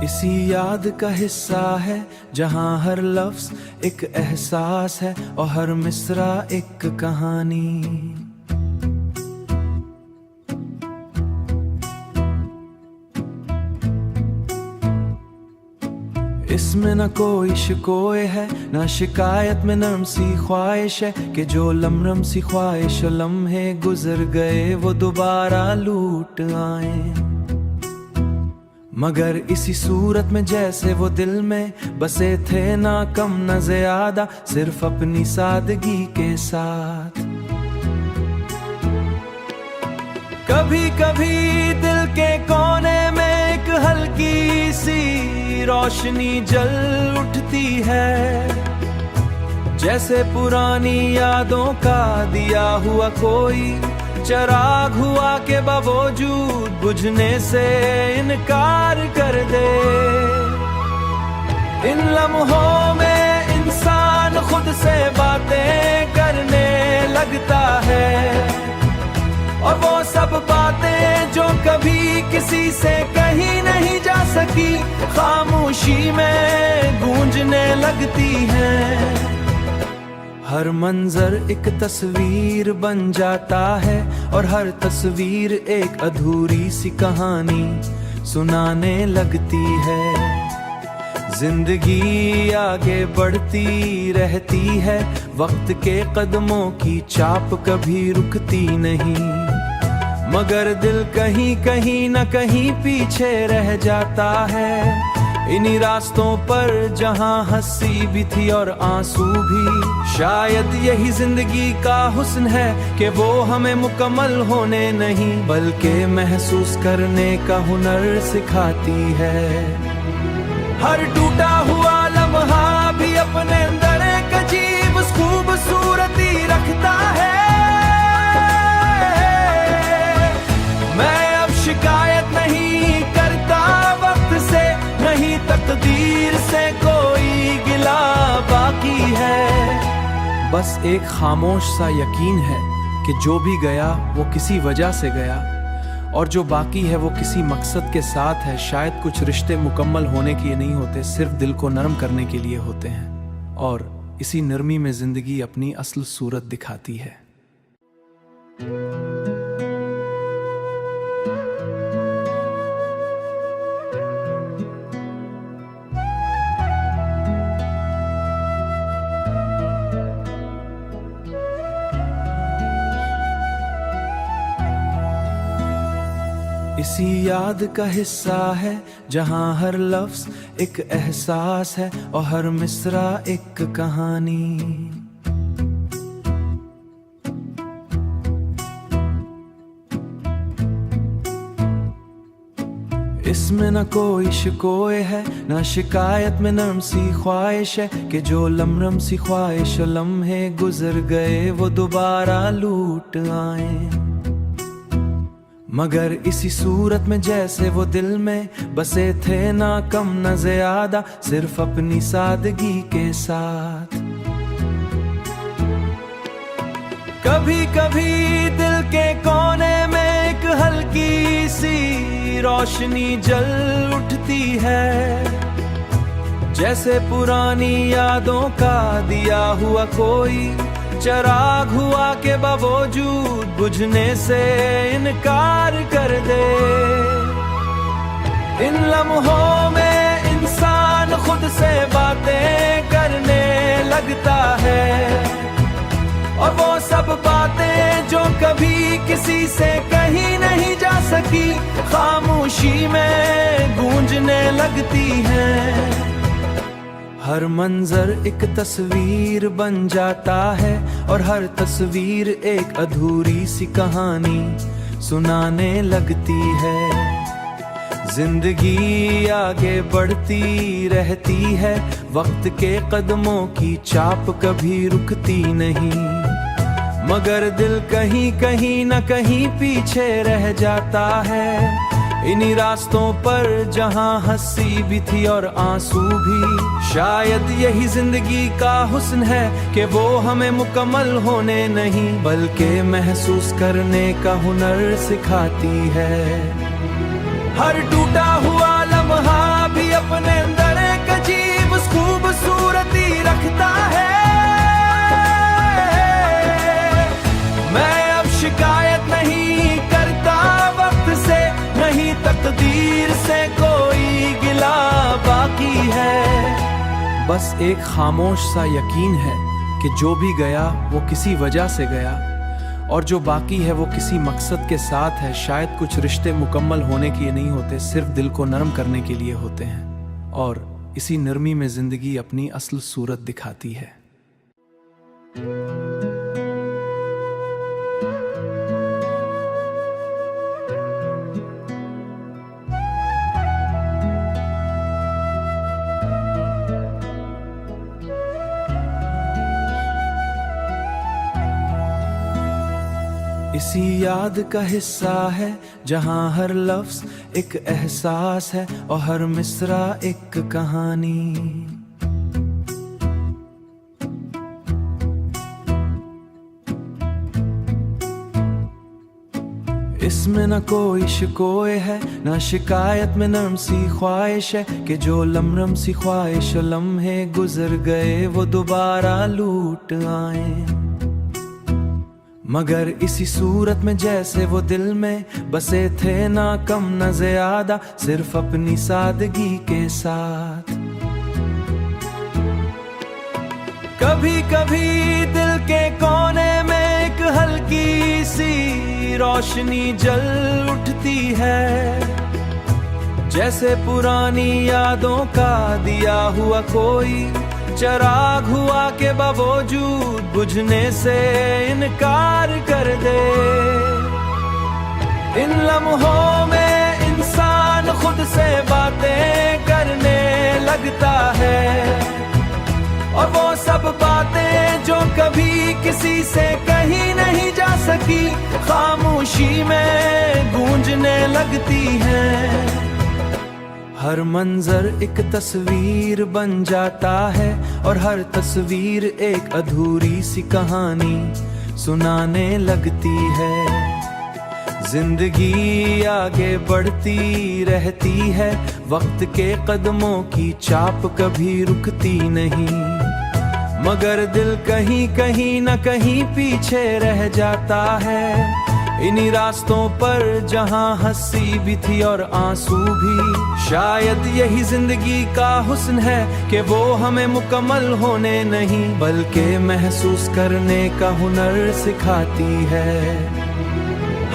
इसी याद का हिस्सा है जहां हर लफ्ज एक एहसास है और हर मिसरा एक कहानी। इसमें न कोई शिकोए है न शिकायत में नरम सी ख्वाहिश है कि जो लमरम सी ख्वाहिश लम्हे गुजर गए वो दोबारा लूट आए। मगर इसी सूरत में जैसे वो दिल में बसे थे, ना कम न ज्यादा, सिर्फ अपनी सादगी के साथ। कभी कभी दिल के कोने में एक हल्की सी रोशनी जल उठती है, जैसे पुरानी यादों का दिया हुआ कोई चराग हुआ के बावजूद बुझने से इनकार कर दे। इन लम्हों में इंसान खुद से बातें करने लगता है, और वो सब बातें जो कभी किसी से कही नहीं जा सकी खामोशी में गूंजने लगती हैं। हर मंजर एक तस्वीर बन जाता है और हर तस्वीर एक अधूरी सी कहानी सुनाने लगती है। जिंदगी आगे बढ़ती रहती है, वक्त के कदमों की चाप कभी रुकती नहीं, मगर दिल कहीं कहीं न कहीं पीछे रह जाता है। इन्हीं रास्तों पर जहां हंसी भी थी और आंसू भी, शायद यही जिंदगी का हुस्न है कि वो हमें मुकम्मल होने नहीं बल्कि महसूस करने का हुनर सिखाती है। हर टूटा हुआ लम्हा भी अपने अंदर एक अजीब खूबसूरती रखता है। मैं अब शिकायत नहीं करता वक्त से, नहीं तकदीर से कोई गिला बाकी है। बस एक खामोश सा यकीन है कि जो भी गया वो किसी वजह से गया, और जो बाकी है वो किसी मकसद के साथ है। शायद कुछ रिश्ते मुकम्मल होने के लिए नहीं होते, सिर्फ दिल को नरम करने के लिए होते हैं, और इसी नरमी में जिंदगी अपनी असल सूरत दिखाती है। इसी याद का हिस्सा है जहां हर लफ्ज एक एहसास है और हर मिसरा एक कहानी। इसमें न कोई शिकोए है न शिकायत में नरम सी ख्वाहिश है कि जो लमरम सी ख्वाहिश लम्हे गुजर गए वो दोबारा लूट आए। मगर इसी सूरत में जैसे वो दिल में बसे थे, ना कम न ज्यादा, सिर्फ अपनी सादगी के साथ। कभी कभी दिल के कोने में एक हल्की सी रोशनी जल उठती है, जैसे पुरानी यादों का दिया हुआ कोई चराग हुआ के बावजूद बुझने से इनकार कर दे। इन लम्हों में इंसान खुद से बातें करने लगता है, और वो सब बातें जो कभी किसी से कही नहीं जा सकी खामोशी में गूंजने लगती हैं। हर मंजर एक तस्वीर बन जाता है और हर तस्वीर एक अधूरी सी कहानी सुनाने लगती है। जिंदगी आगे बढ़ती रहती है, वक्त के कदमों की चाप कभी रुकती नहीं, मगर दिल कहीं कहीं न कहीं पीछे रह जाता है। इन्हीं रास्तों पर जहां हंसी भी थी और आंसू भी, शायद यही जिंदगी का हुस्न है कि वो हमें मुकम्मल होने नहीं बल्कि महसूस करने का हुनर सिखाती है। हर टूटा हुआ लम्हा भी अपने अंदर एक अजीब खूबसूरती रखता है। मैं अब शिकायत नहीं करता वक्त से, नहीं तकदीर से कोई गिला बाकी है। बस एक खामोश सा यकीन है कि जो भी गया वो किसी वजह से गया, और जो बाकी है वो किसी मकसद के साथ है। शायद कुछ रिश्ते मुकम्मल होने के लिए नहीं होते, सिर्फ दिल को नरम करने के लिए होते हैं, और इसी नरमी में जिंदगी अपनी असल सूरत दिखाती है। इसी याद का हिस्सा है जहां हर लफ्ज एक एहसास है और हर मिसरा एक कहानी। इसमें न कोई शिकोए है न शिकायत में नरम सी ख्वाहिश है कि जो लमरम सी ख्वाहिश लम्हे गुजर गए वो दोबारा लूट आए। मगर इसी सूरत में जैसे वो दिल में बसे थे, ना कम न ज्यादा, सिर्फ अपनी सादगी के साथ। कभी कभी दिल के कोने में एक हल्की सी रोशनी जल उठती है, जैसे पुरानी यादों का दिया हुआ कोई चराग हुआ के बावजूद बुझने से इनकार कर दे। इन लम्हों में इंसान खुद से बातें करने लगता है, और वो सब बातें जो कभी किसी से कही नहीं जा सकी खामोशी में गूंजने लगती हैं। हर मंजर एक तस्वीर बन जाता है और हर तस्वीर एक अधूरी सी कहानी सुनाने लगती है। जिंदगी आगे बढ़ती रहती है, वक्त के कदमों की चाप कभी रुकती नहीं, मगर दिल कहीं कहीं न कहीं पीछे रह जाता है। इन्हीं रास्तों पर जहां हंसी भी थी और आंसू भी, शायद यही जिंदगी का हुस्न है कि वो हमें मुकम्मल होने नहीं बल्कि महसूस करने का हुनर सिखाती है।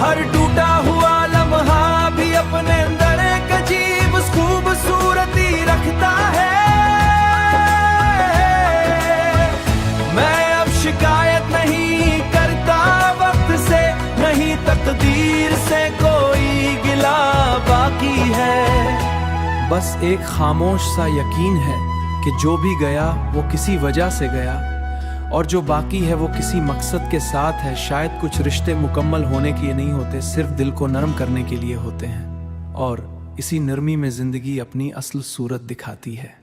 हर टूटा हुआ लम्हा भी अपने अंदर एक अजीब खूबसूरती रखता है। मैं अब शिकायत नहीं करता वक्त से, नहीं तकदीर से कोई गिला बाकी है। बस एक खामोश सा यकीन है कि जो भी गया वो किसी वजह से गया, और जो बाकी है वो किसी मकसद के साथ है। शायद कुछ रिश्ते मुकम्मल होने के लिए नहीं होते, सिर्फ दिल को नरम करने के लिए होते हैं, और इसी नरमी में जिंदगी अपनी असल सूरत दिखाती है।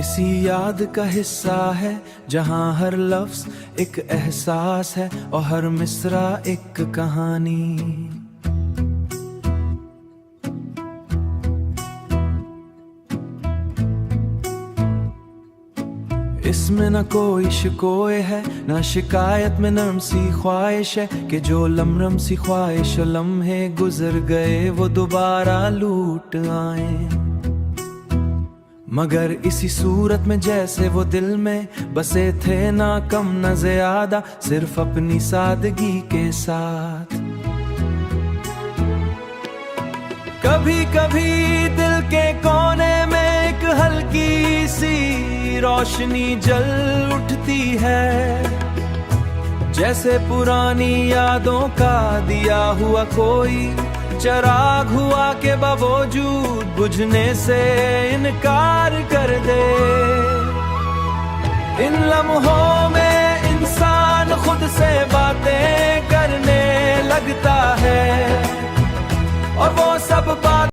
इसी याद का हिस्सा है जहां हर लफ्ज एक एहसास है और हर मिसरा एक कहानी। इसमें न कोई शिकोए है न शिकायत में नरम सी ख्वाहिश है कि जो लमरम सी ख्वाहिश लम्हे गुजर गए वो दोबारा लूट आए। मगर इसी सूरत में जैसे वो दिल में बसे थे, ना कम न ज्यादा, सिर्फ अपनी सादगी के साथ। कभी कभी दिल के कोने में एक हल्की सी रोशनी जल उठती है, जैसे पुरानी यादों का दिया हुआ कोई चिराग हुआ के बावजूद बुझने से इनकार कर दे। इन लम्हों में इंसान खुद से बातें करने लगता है, और वो सब बात